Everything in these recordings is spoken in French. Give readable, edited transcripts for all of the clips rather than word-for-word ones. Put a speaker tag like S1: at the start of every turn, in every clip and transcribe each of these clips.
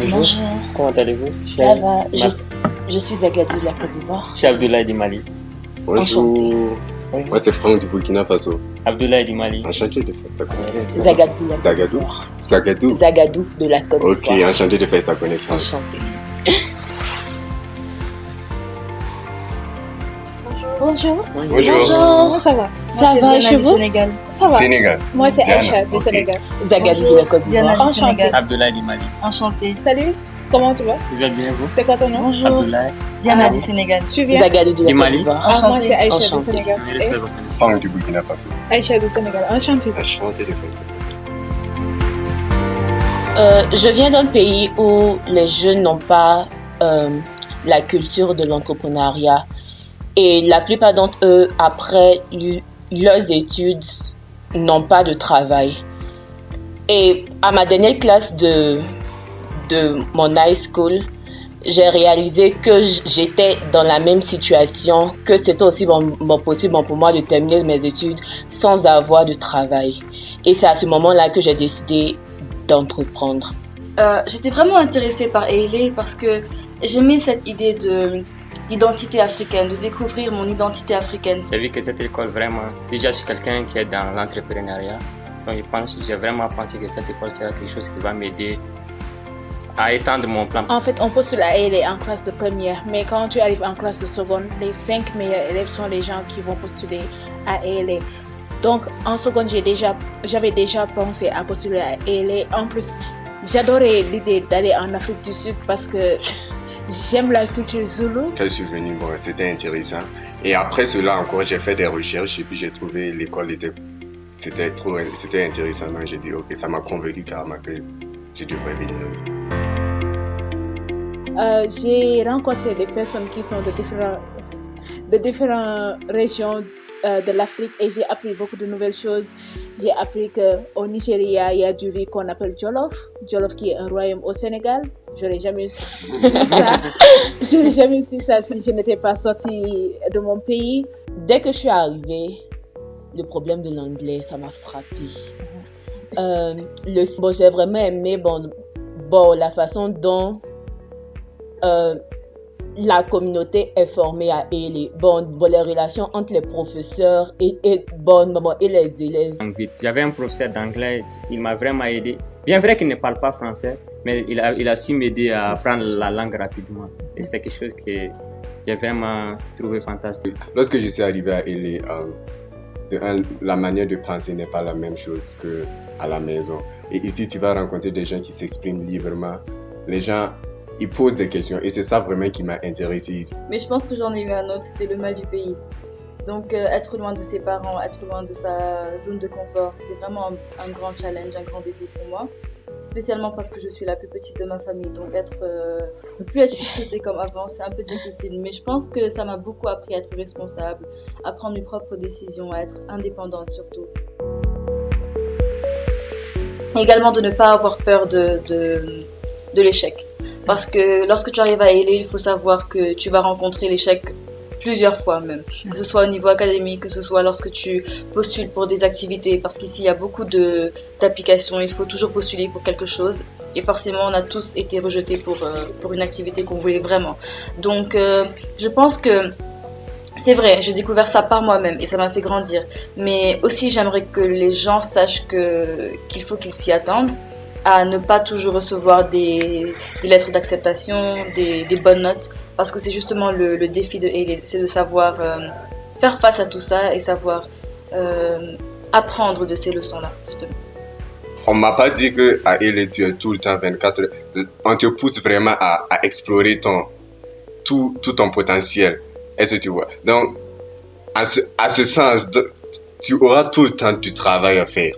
S1: Bonjour.
S2: Comment allez-vous?
S1: Ça va, je suis Zagadou de la Côte d'Ivoire.
S2: Je suis Abdoulaye du Mali.
S3: Bonjour. Moi, c'est Franck du Burkina Faso.
S2: Abdoulaye du Mali.
S3: Enchanté de faire ta connaissance.
S1: Zagadou de la Côte
S3: Zagadou.
S1: d'Ivoire.
S3: Zagadou.
S1: Zagadou de la Côte
S3: Ok,
S1: d'Ivoire.
S3: enchanté de faire ta connaissance.
S1: Enchanté.
S4: Bonjour.
S3: Bonjour.
S4: Ça va?
S5: Moi,
S4: Ça
S5: c'est
S4: va
S5: Diana
S4: chez
S5: du
S4: vous?
S5: Sénégal.
S4: Ça va.
S3: Sénégal.
S4: Moi, c'est
S3: Diana,
S4: Aïcha du
S3: ok.
S4: Sénégal.
S1: Zagadou de
S5: Bonjour.
S1: la Côte
S5: Diana
S1: d'Ivoire.
S5: du Sénégal.
S2: Abdoulaye du Mali.
S5: Enchantée.
S4: Salut, comment tu vas?
S2: Vous êtes bien, vous?
S4: C'est quoi ton nom?
S5: Bonjour.
S2: Abdoulaye.
S5: Diana
S4: Ah.
S5: du Sénégal.
S4: Tu viens?
S1: Zagadou de
S2: Du
S1: la Côte
S2: Mali.
S1: d'Ivoire.
S4: Ah, moi, c'est Aïcha du
S1: Enchantée.
S4: Sénégal.
S2: Je vais faire votre connaissance.
S3: Franck du Burkina Faso.
S4: Aïcha du Sénégal. Enchantée.
S3: Enchanté de faire ta connaissance.
S1: Je viens d'un pays où les jeunes n'ont pas la culture de l'entrepreneuriat et la plupart d'entre eux, après leurs études, n'ont pas de travail. Et à ma dernière classe de mon high school, j'ai réalisé que j'étais dans la même situation, que c'était aussi possible pour moi de terminer mes études sans avoir de travail. Et c'est à ce moment-là que j'ai décidé d'entreprendre.
S5: J'étais vraiment intéressée par Ailey parce que j'aimais cette idée d'identité africaine, de découvrir mon identité africaine.
S2: J'ai vu que cette école, vraiment, déjà, je suis quelqu'un qui est dans l'entrepreneuriat. Donc, j'ai vraiment pensé que cette école sera quelque chose qui va m'aider à étendre mon plan.
S4: En fait, on postule à Ailey en classe de première, mais quand tu arrives en classe de seconde, les 5 meilleurs élèves sont les gens qui vont postuler à Ailey. Donc, en seconde, j'avais déjà pensé à postuler à Ailey. En plus, j'adorais l'idée d'aller en Afrique du Sud parce que j'aime la culture zoulou.
S3: Quel souvenir, bon, c'était intéressant. Et après cela encore, j'ai fait des recherches et puis j'ai trouvé l'école c'était intéressant. Donc j'ai dit, ok, ça m'a convaincu carrément que je devrais venir.
S4: J'ai rencontré des personnes qui sont de différentes régions de l'Afrique et j'ai appris beaucoup de nouvelles choses. J'ai appris qu'au Nigeria, il y a du riz qu'on appelle Jollof. Jollof qui est un royaume au Sénégal. J'aurais jamais su ça. J'aurais jamais su ça si je n'étais pas sortie de mon pays.
S1: Dès que je suis arrivée, le problème de l'anglais, ça m'a frappée. J'ai vraiment aimé la façon dont la communauté est formée à Ailey. Les relations entre les professeurs et les élèves.
S2: J'avais un professeur d'anglais, il m'a vraiment aidé. Bien vrai qu'il ne parle pas français, mais il a su m'aider à apprendre la langue rapidement. Et c'est quelque chose que j'ai vraiment trouvé fantastique.
S3: Lorsque je suis arrivé à Ailey, la manière de penser n'est pas la même chose qu'à la maison. Et ici, tu vas rencontrer des gens qui s'expriment librement. Les gens, ils posent des questions et c'est ça vraiment qui m'a intéressé ici.
S5: Mais je pense que j'en ai eu un autre, c'était le mal du pays. Donc être loin de ses parents, être loin de sa zone de confort, c'était vraiment un grand challenge, un grand défi pour moi. Spécialement parce que je suis la plus petite de ma famille, donc ne plus être chouchoutée comme avant, c'est un peu difficile. Mais je pense que ça m'a beaucoup appris à être responsable, à prendre mes propres décisions, à être indépendante surtout. Et également de ne pas avoir peur de l'échec. Parce que lorsque tu arrives à Ailey, il faut savoir que tu vas rencontrer l'échec plusieurs fois même, que ce soit au niveau académique, que ce soit lorsque tu postules pour des activités, parce qu'ici il y a beaucoup d'applications, il faut toujours postuler pour quelque chose et forcément on a tous été rejetés pour une activité qu'on voulait vraiment. Donc je pense que c'est vrai, j'ai découvert ça par moi-même et ça m'a fait grandir, mais aussi j'aimerais que les gens sachent qu'il faut qu'ils s'y attendent, à ne pas toujours recevoir des lettres d'acceptation, des bonnes notes, parce que c'est justement le défi de Ailey, c'est de savoir faire face à tout ça et savoir apprendre de ces leçons-là, justement.
S3: On m'a pas dit qu'à Ailey, tu es tout le temps 24 heures. On te pousse vraiment à explorer tout ton potentiel. Est-ce que tu vois? Donc, à ce sens, tu auras tout le temps du travail à faire.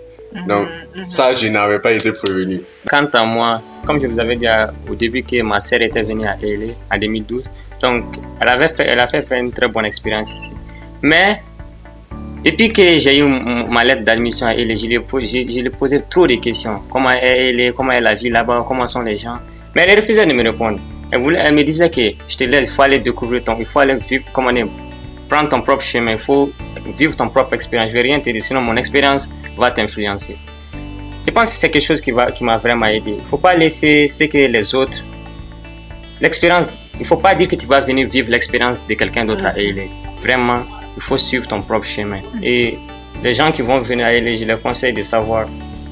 S3: Donc, ça, je n'avais pas été prévenu.
S2: Quant à moi, comme je vous avais dit au début que ma sœur était venue à Ailey en 2012, donc elle a fait une très bonne expérience ici. Mais depuis que j'ai eu ma lettre d'admission à Ailey, je lui ai posé trop de questions. Comment est la vie là-bas, comment sont les gens. Mais elle refusait de me répondre. Elle me disait que je te laisse, il faut aller découvrir il faut aller vivre, prendre ton propre chemin, il faut vivre ton propre expérience. Je ne vais rien te dire, sinon mon expérience va t'influencer. Et pense que c'est quelque chose qui m'a vraiment aidé. Il ne faut pas laisser ce que les autres... L'expérience, il ne faut pas dire que tu vas venir vivre l'expérience de quelqu'un d'autre à Hailey. Vraiment, il faut suivre ton propre chemin. Et les gens qui vont venir à Hailey, je leur conseille de savoir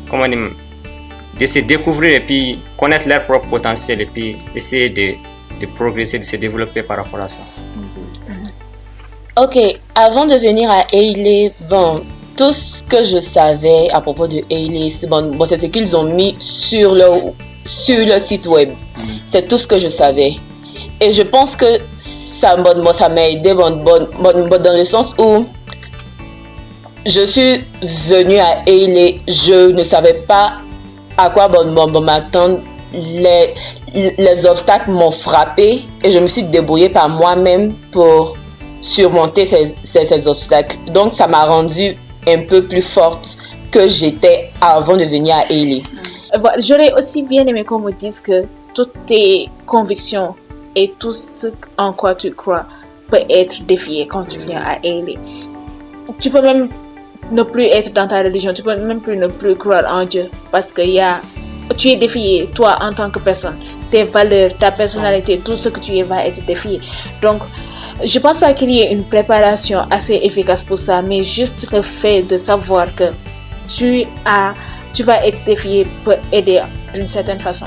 S2: comment de se découvrir et puis connaître leur propre potentiel et puis essayer de progresser, de se développer par rapport à ça.
S1: Ok, avant de venir à Hailey, bon, tout ce que je savais à propos de Hailey, c'est ce qu'ils ont mis sur le site web. C'est tout ce que je savais. Et je pense que ça m'a aidé dans le sens où je suis venue à Hailey, je ne savais pas à quoi m'attendre. Les obstacles m'ont frappé et je me suis débrouillée par moi-même pour surmonter ces obstacles. Donc ça m'a rendue un peu plus forte que j'étais avant de venir à Hailey.
S4: J'aurais aussi bien aimé qu'on me dise que toutes tes convictions et tout ce en quoi tu crois peut être défié quand tu viens à Hailey. Tu peux même ne plus être dans ta religion, tu peux même ne plus croire en Dieu parce que tu es défié, toi en tant que personne, tes valeurs, ta personnalité, tout ce que tu es va être défié. Donc, je pense pas qu'il y ait une préparation assez efficace pour ça, mais juste le fait de savoir que tu vas être défié peut aider d'une certaine façon.